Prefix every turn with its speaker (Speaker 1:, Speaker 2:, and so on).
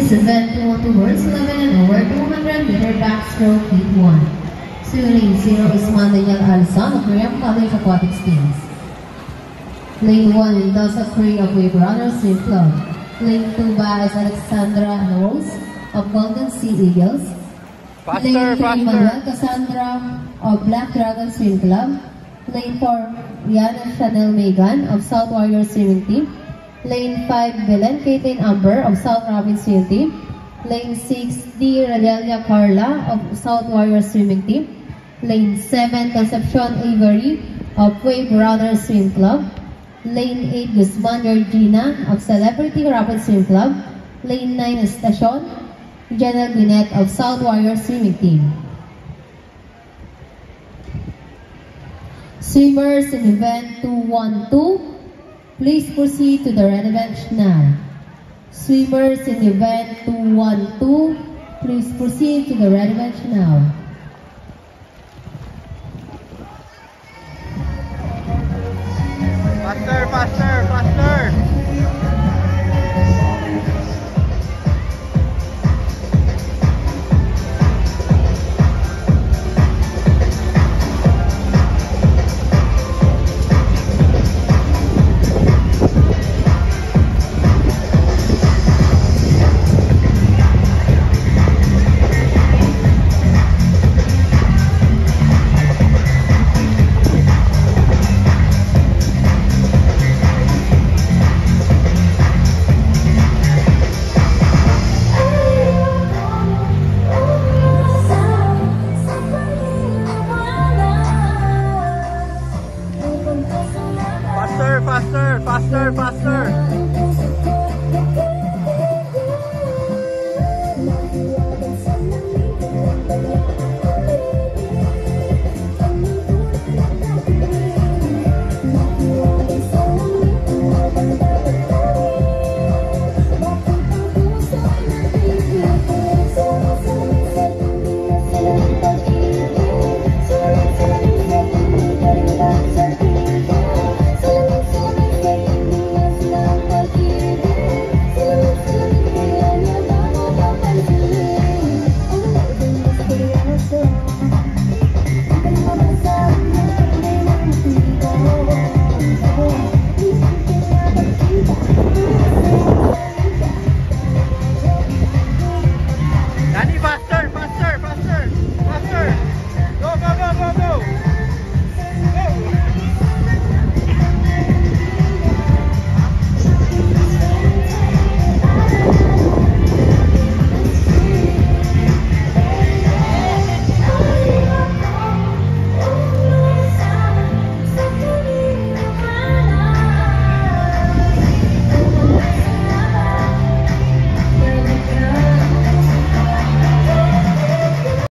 Speaker 1: Women's event 212 Worlds 11 and over 200-meter backstroke heat 1. Lane 0 is Daniel Alison of Korean College Aquatics Teams. Lane 1 is Dosa Cree of Wave Runners Swim Club. Lane 2 is Alexandra Knowles of Golden Sea Eagles. Lane 3 Manuel Cassandra of Black Dragon Swim Club. Lane 4 Rihanna Chanel Megan of South Warriors Swimming Team. Lane 5 Belen Caitlin Amber of South Robin Swim Team. Lane 6 D Radelia Carla of South Warriors Swimming Team. Lane 7 Concepcion Avery of Wave Runners Swim Club. Lane 8 Guzman Georgina of Celebrity Rapid Swim Club. Lane 9 Estacion Janelle Gwinnett of South Warriors Swimming Team. Swimmers in event 212, please proceed to the red bench now. Swimmers in event 212, please proceed to the red bench now.
Speaker 2: Faster, faster, faster! Faster, faster, faster, faster!